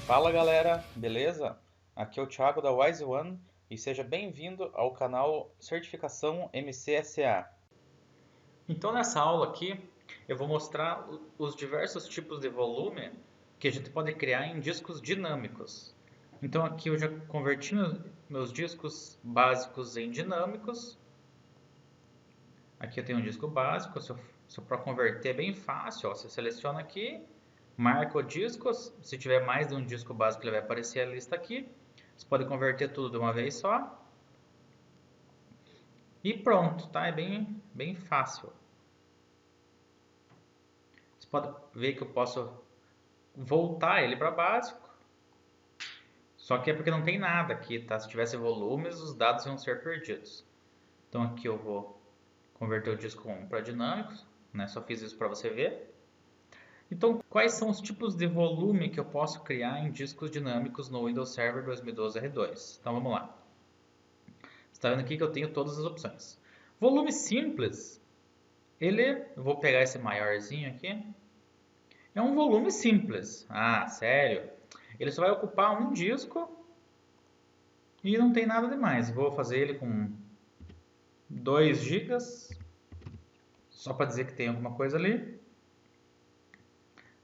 Fala galera, beleza? Aqui é o Thiago da Wise One e seja bem-vindo ao canal Certificação MCSA. Então nessa aula aqui eu vou mostrar os diversos tipos de volume que a gente pode criar em discos dinâmicos. Então aqui eu já converti meus discos básicos em dinâmicos. Aqui eu tenho um disco básico, se eu for converter é bem fácil, ó, você seleciona aqui, marca o disco, se tiver mais de um disco básico ele vai aparecer a lista aqui. Você pode converter tudo de uma vez só. E pronto, tá? É bem fácil. Você pode ver que eu posso voltar ele para básico. Só que é porque não tem nada aqui, tá? Se tivesse volumes, os dados iam ser perdidos. Então aqui eu vou converter o disco 1 para dinâmicos, né? Só fiz isso para você ver. Então, quais são os tipos de volume que eu posso criar em discos dinâmicos no Windows Server 2012 R2? Então vamos lá. Você está vendo aqui que eu tenho todas as opções. Volume simples, eu vou pegar esse maiorzinho aqui, é um volume simples. Ah, sério? Ele só vai ocupar um disco e não tem nada demais. Vou fazer ele com 2 gigas, só para dizer que tem alguma coisa ali.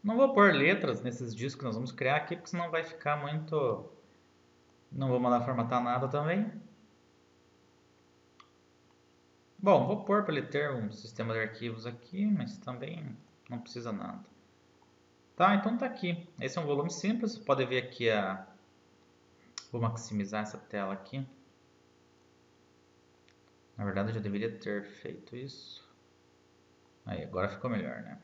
Não vou pôr letras nesses discos que nós vamos criar aqui, porque senão vai ficar muito... Não vou mandar formatar nada também. Bom, vou pôr para ele ter um sistema de arquivos aqui, mas também não precisa nada. Tá, então tá aqui. Esse é um volume simples. Você pode ver aqui a... Vou maximizar essa tela aqui. Na verdade, eu já deveria ter feito isso. Aí, agora ficou melhor, né?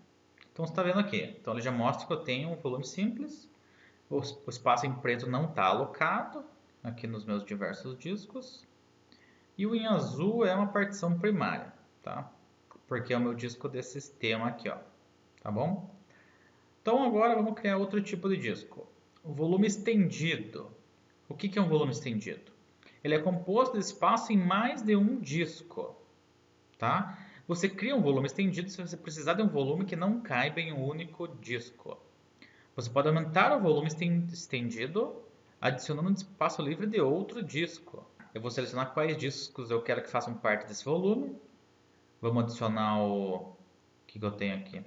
Então, você está vendo aqui. Então, ele já mostra que eu tenho um volume simples. O espaço em preto não está alocado aqui nos meus diversos discos. E o em azul é uma partição primária, tá? Porque é o meu disco de sistema aqui, ó. Tá bom? Então, agora vamos criar outro tipo de disco. O volume estendido. O que é um volume estendido? Ele é composto de espaço em mais de um disco, tá? Você cria um volume estendido se você precisar de um volume que não caiba em um único disco. Você pode aumentar o volume estendido adicionando um espaço livre de outro disco. Eu vou selecionar quais discos eu quero que façam parte desse volume. Vamos adicionar o que eu tenho aqui?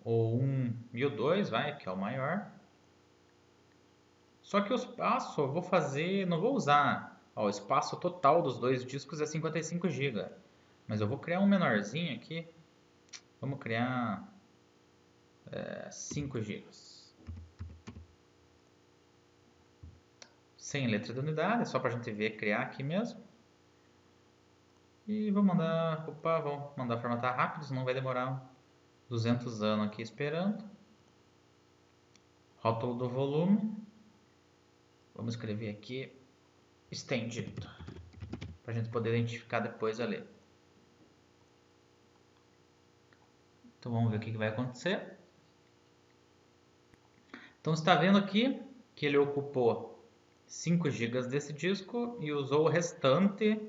O 1 e o 2, vai, que é o maior. Só que o espaço eu vou fazer, não vou usar. Ó, o espaço total dos dois discos é 55 GB. Mas eu vou criar um menorzinho aqui. Vamos criar 5 GB. Sem letra de unidade, é só para a gente ver criar aqui mesmo. E vou mandar, opa, vou mandar formatar rápido, senão vai demorar 200 anos aqui esperando. Rótulo do volume. Vamos escrever aqui estendido, para a gente poder identificar depois ali. Então vamos ver o que vai acontecer. Então você está vendo aqui que ele ocupou 5 GB desse disco e usou o restante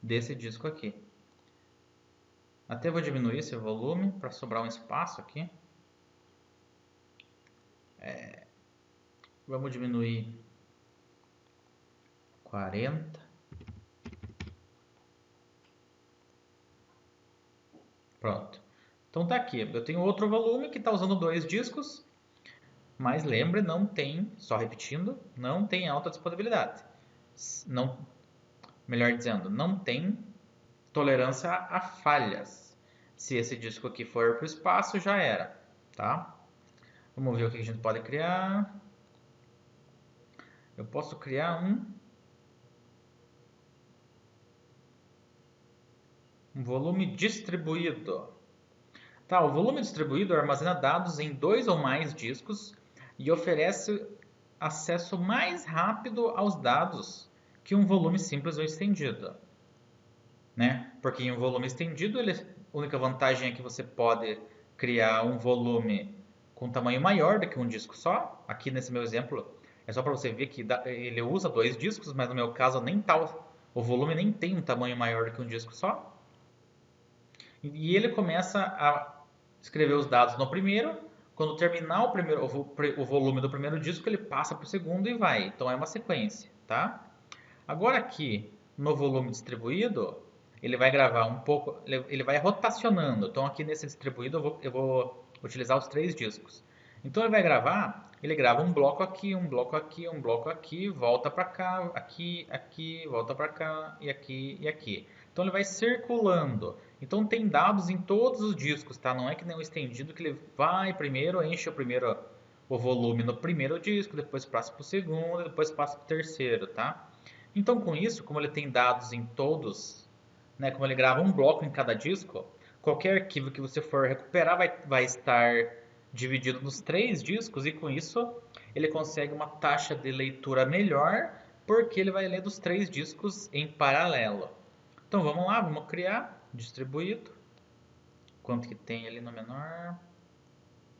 desse disco aqui. Até vou diminuir esse volume para sobrar um espaço aqui. Vamos diminuir 40. Pronto. Então tá aqui. Eu tenho outro volume que está usando 2 discos. Mas lembre, não tem, só repetindo, não tem alta disponibilidade. Não, melhor dizendo, não tem tolerância a falhas. Se esse disco aqui for para o espaço, já era, tá? Vamos ver o que a gente pode criar. Eu posso criar um volume distribuído. Tá, o volume distribuído armazena dados em 2 ou mais discos e oferece acesso mais rápido aos dados que um volume simples ou estendido, né? Porque em um volume estendido, a única vantagem é que você pode criar um volume com tamanho maior do que um disco só. Aqui nesse meu exemplo, é só para você ver que ele usa 2 discos, mas no meu caso nem tal, o volume nem tem um tamanho maior do que um disco só. E ele começa a escrever os dados no primeiro, quando terminar o volume do primeiro disco, ele passa para o segundo e vai. Então é uma sequência, tá? Agora aqui no volume distribuído, ele vai gravar um pouco, ele vai rotacionando. Então aqui nesse distribuído eu vou utilizar os 3 discos. Então ele vai gravar, ele grava um bloco aqui, um bloco aqui, um bloco aqui, volta para cá, aqui, aqui, volta para cá e aqui e aqui. Então ele vai circulando. Então tem dados em todos os discos, tá? Não é que nem o estendido que ele vai primeiro, enche o volume no primeiro disco, depois passa para o segundo, depois passa para o terceiro, tá? Então com isso, como ele tem dados em todos, né, como ele grava um bloco em cada disco, qualquer arquivo que você for recuperar vai estar dividido nos 3 discos e com isso ele consegue uma taxa de leitura melhor porque ele vai ler dos 3 discos em paralelo. Então vamos lá, vamos criar distribuído. Quanto que tem ali no menor?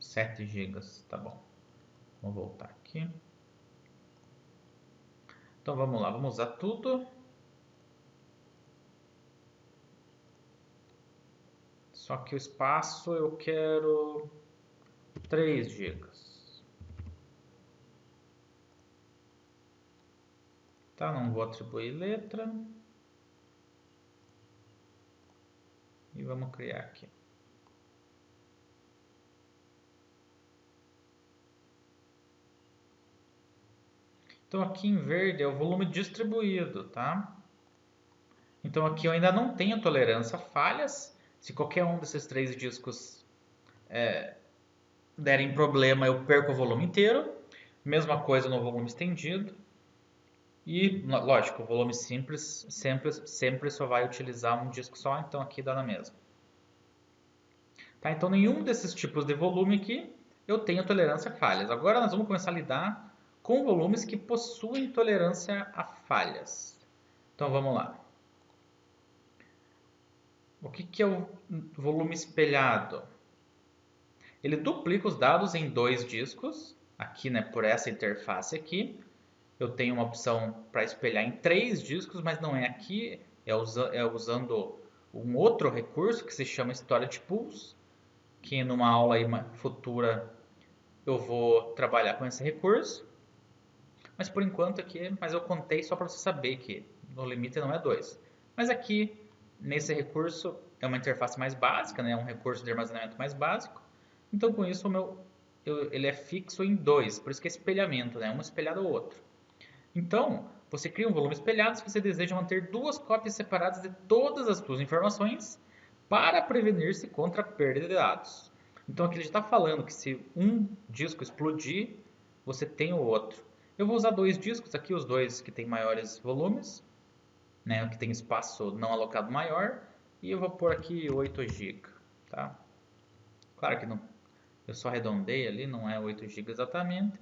7 gigas, tá bom. Vamos voltar aqui. Então vamos lá, vamos usar tudo. Só que o espaço eu quero 3 gigas. Tá, não vou atribuir letra. E vamos criar aqui. Então aqui em verde é o volume distribuído, tá? Então aqui eu ainda não tenho tolerância a falhas. Se qualquer um desses 3 discos derem problema, eu perco o volume inteiro. Mesma coisa no volume estendido. E, lógico, o volume simples sempre só vai utilizar um disco só, então aqui dá na mesma. Tá? Então nenhum desses tipos de volume aqui eu tenho tolerância a falhas. Agora nós vamos começar a lidar com volumes que possuem tolerância a falhas. Então vamos lá. O que é o volume espelhado? Ele duplica os dados em 2 discos, aqui, né, por essa interface aqui. Eu tenho uma opção para espelhar em 3 discos, mas não é aqui, é usando um outro recurso que se chama Storage Pools, que numa aula aí futura eu vou trabalhar com esse recurso. Mas por enquanto aqui, eu contei só para você saber que no limite não é 2. Mas aqui, nesse recurso, é uma interface mais básica, né? É um recurso de armazenamento mais básico. Então com isso ele é fixo em 2, por isso que é espelhamento, né? Um espelhado ao outro. Então, você cria um volume espelhado se você deseja manter 2 cópias separadas de todas as suas informações para prevenir-se contra a perda de dados. Então aqui ele já está falando que se um disco explodir, você tem o outro. Eu vou usar 2 discos aqui, os 2 que têm maiores volumes, né, que tem espaço não alocado maior, e eu vou pôr aqui 8 GB, tá? Claro que não, eu só arredondei ali, não é 8 GB exatamente,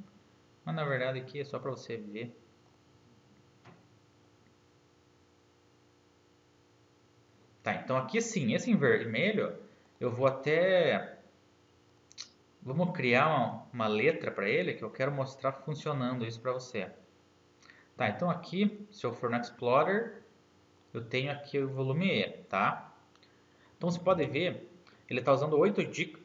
mas na verdade aqui é só para você ver. Tá, então aqui sim, esse em vermelho, eu vou até... Vamos criar uma letra para ele que eu quero mostrar funcionando isso para você. Tá, então aqui, se eu for no Explorer, eu tenho aqui o volume E, tá? Então você pode ver, ele está usando 8 GB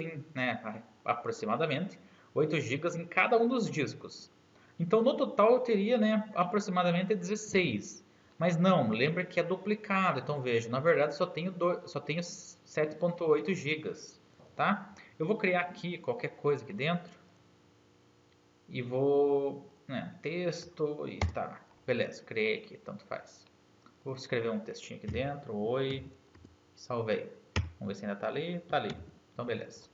em, né, aproximadamente, 8 GB em cada um dos discos. Então no total eu teria, né, aproximadamente 16. Mas não, lembra que é duplicado. Então veja, na verdade só tenho 7.8 GB, tá? Eu vou criar aqui qualquer coisa aqui dentro e vou, né, texto e tá, beleza, criei aqui, tanto faz. Vou escrever um textinho aqui dentro, oi, salvei. Vamos ver se ainda tá ali, tá ali. Então beleza.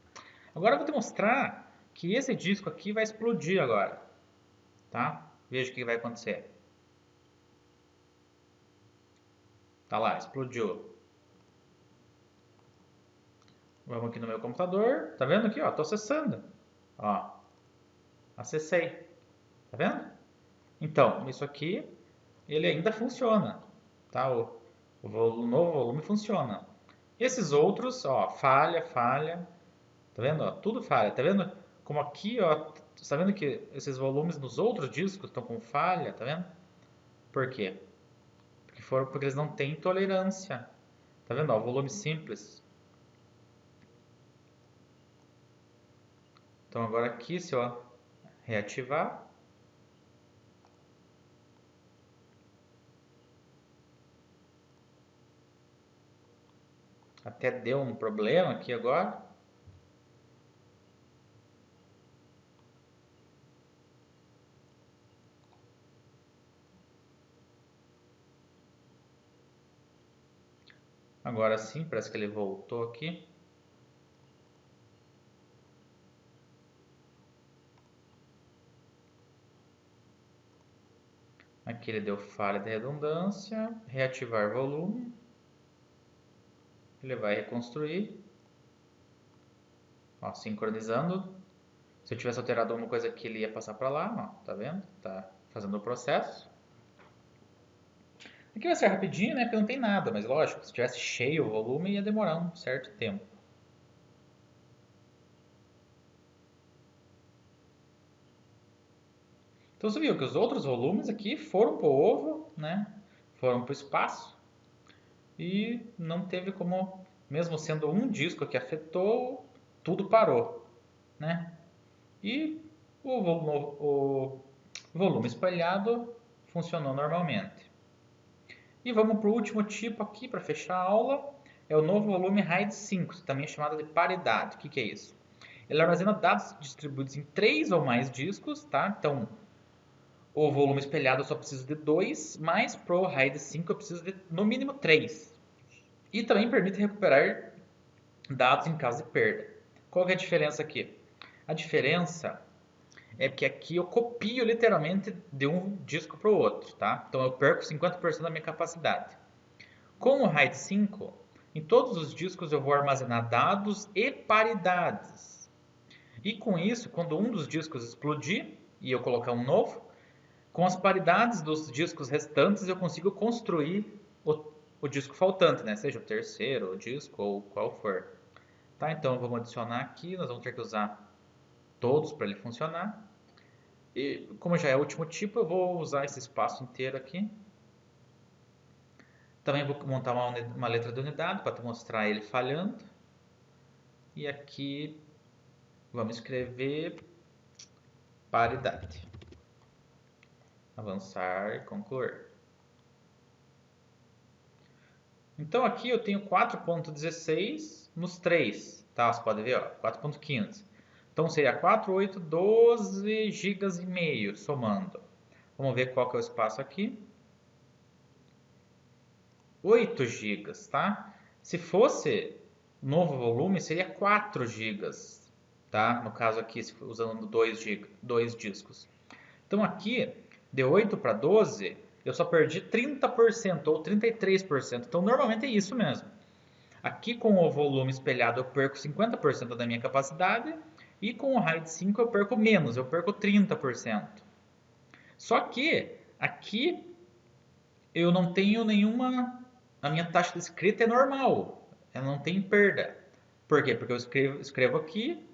Agora eu vou te mostrar que esse disco aqui vai explodir agora, tá? Veja o que vai acontecer. Tá lá, explodiu. Vamos aqui no meu computador, tá vendo aqui, ó, tô acessando. Ó, acessei, tá vendo? Então, isso aqui, ele ainda funciona, tá? O novo volume funciona. Esses outros, ó, falha, tá vendo? Ó, tudo falha, tá vendo? Como aqui, ó, tá vendo que esses volumes nos outros discos estão com falha, tá vendo? Por quê? Porque eles não têm tolerância. Tá vendo? Ó, volume simples. Então agora aqui, se eu reativar, até deu um problema aqui agora. Agora sim, parece que ele voltou aqui. Aqui ele deu falha de redundância, reativar volume. Ele vai reconstruir. Ó, sincronizando. Se eu tivesse alterado alguma coisa aqui, ele ia passar para lá, ó, tá vendo? Tá fazendo o processo. Aqui vai ser rapidinho, né? Porque não tem nada, mas lógico, se tivesse cheio o volume, ia demorar um certo tempo. Então você viu que os outros volumes aqui foram para o ovo, né? Foram para o espaço e não teve como, mesmo sendo um disco que afetou, tudo parou, né? E o volume espalhado funcionou normalmente. E vamos para o último tipo aqui para fechar a aula. É o novo volume RAID 5, também chamado de paridade. O que é isso? Ele armazena dados distribuídos em 3 ou mais discos, tá? Então, o volume espelhado eu só preciso de 2, mas para o RAID 5 eu preciso de no mínimo 3. E também permite recuperar dados em caso de perda. Qual que é a diferença aqui? A diferença é que aqui eu copio literalmente de um disco para o outro, tá? Então eu perco 50% da minha capacidade. Com o RAID 5, em todos os discos eu vou armazenar dados e paridades. E com isso, quando um dos discos explodir e eu colocar um novo, com as paridades dos discos restantes eu consigo construir o disco faltante, né? Seja o terceiro disco ou qual for. Tá, então vamos adicionar aqui, nós vamos ter que usar todos para ele funcionar. E como já é o último tipo, eu vou usar esse espaço inteiro aqui. Também vou montar uma letra de unidade para te mostrar ele falhando. E aqui vamos escrever paridade. Avançar e concluir. Então aqui eu tenho 4.16 nos 3, tá? Você pode ver, ó, 4.15. Então seria 4, 8, 12 gigas e meio somando. Vamos ver qual que é o espaço aqui. 8 gigas, tá? Se fosse novo volume, seria 4 gigas, tá? No caso aqui, usando 2 discos. Então aqui, de 8 para 12, eu só perdi 30% ou 33%. Então normalmente é isso mesmo. Aqui com o volume espelhado eu perco 50% da minha capacidade e com o RAID 5 eu perco menos, eu perco 30%. Só que aqui eu não tenho nenhuma. A minha taxa de escrita é normal, ela não tem perda. Por quê? Porque eu escrevo aqui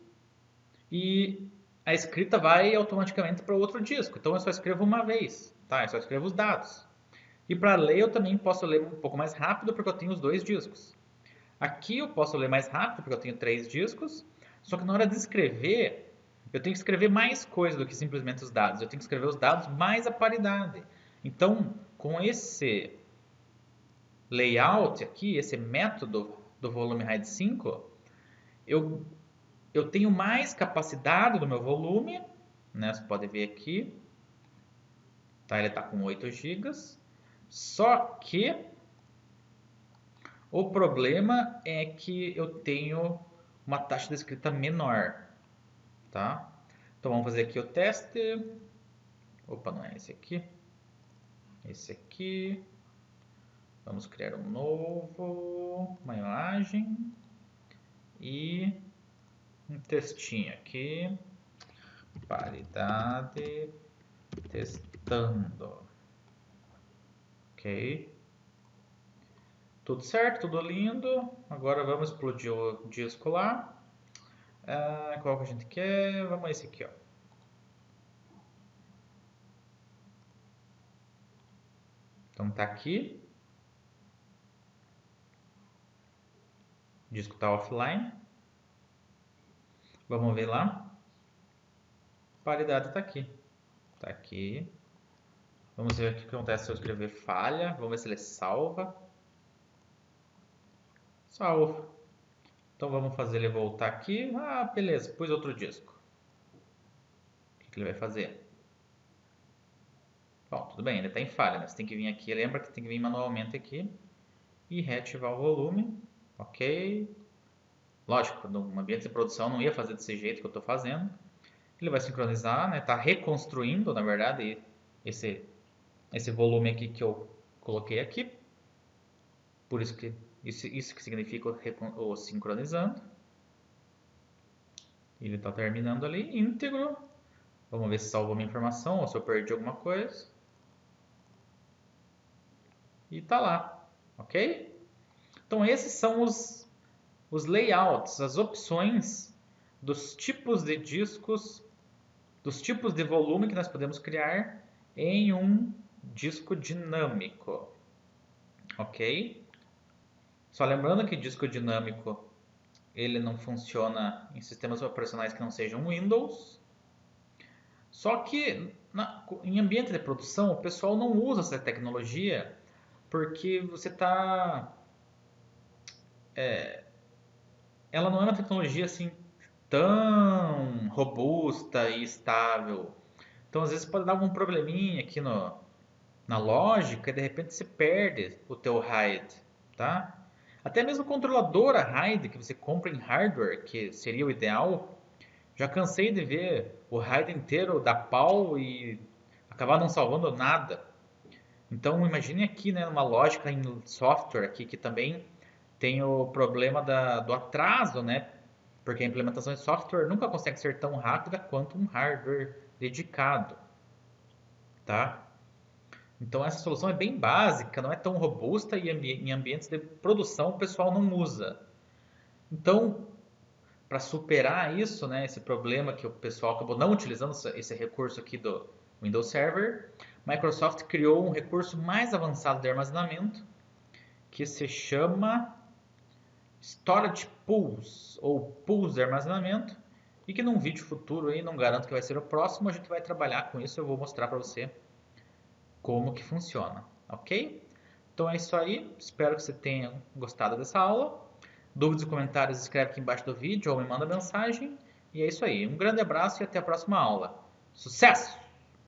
e a escrita vai automaticamente para outro disco. Então eu só escrevo uma vez, tá? Eu só escrevo os dados. E para ler eu também posso ler um pouco mais rápido porque eu tenho os 2 discos. Aqui eu posso ler mais rápido porque eu tenho 3 discos. Só que na hora de escrever, eu tenho que escrever mais coisa do que simplesmente os dados. Eu tenho que escrever os dados mais a paridade. Então, com esse layout aqui, esse método do volume RAID 5, eu, eu tenho mais capacidade do meu volume, né? Você pode ver aqui, tá? Ele está com 8 gigas. Só que o problema é que eu tenho uma taxa de escrita menor, tá? Então vamos fazer aqui o teste. Opa, não é esse aqui. Esse aqui. Vamos criar um novo, uma imagem e um textinho aqui. Paridade testando. Ok. Tudo certo, tudo lindo. Agora vamos explodir o disco lá. Qual que a gente quer? Vamos esse aqui, ó. Então tá aqui. O disco tá offline. Vamos ver lá. Paridade está aqui. Está aqui. Vamos ver o que acontece se eu escrever falha. Vamos ver se ele salva. Salva. Então vamos fazer ele voltar aqui. Ah, beleza, pus outro disco. O que ele vai fazer? Bom, tudo bem, ele está em falha, né? Você tem que vir aqui, lembra que tem que vir manualmente aqui e reativar o volume. Ok. Lógico, no ambiente de produção não ia fazer desse jeito que eu estou fazendo. Ele vai sincronizar, né? Está reconstruindo, na verdade, esse volume aqui que eu coloquei aqui. Por isso que isso que significa o sincronizando. Ele está terminando ali íntegro. Vamos ver se salvou minha informação ou se eu perdi alguma coisa. E está lá, ok? Então esses são os layouts, as opções dos tipos de discos, dos tipos de volume que nós podemos criar em um disco dinâmico, ok? Só lembrando que disco dinâmico ele não funciona em sistemas operacionais que não sejam Windows. Só que em ambiente de produção o pessoal não usa essa tecnologia porque você está ela não é uma tecnologia assim tão robusta e estável. Então, às vezes pode dar algum probleminha aqui na lógica e de repente você perde o teu RAID, tá? Até mesmo controladora RAID que você compra em hardware, que seria o ideal, já cansei de ver o RAID inteiro dar pau e acabar não salvando nada. Então, imagine aqui, né, uma lógica em software aqui que também tem o problema do atraso, né? Porque a implementação de software nunca consegue ser tão rápida quanto um hardware dedicado, tá? Então essa solução é bem básica, não é tão robusta e em ambientes de produção o pessoal não usa. Então, para superar isso, né, esse problema que o pessoal acabou não utilizando esse recurso aqui do Windows Server, Microsoft criou um recurso mais avançado de armazenamento que se chama Storage Pools ou Pools de armazenamento e que num vídeo futuro aí, não garanto que vai ser o próximo, a gente vai trabalhar com isso, eu vou mostrar para você como que funciona, ok? Então é isso aí, espero que você tenha gostado dessa aula. Dúvidas e comentários, escreve aqui embaixo do vídeo ou me manda mensagem. E é isso aí, um grande abraço e até a próxima aula. Sucesso!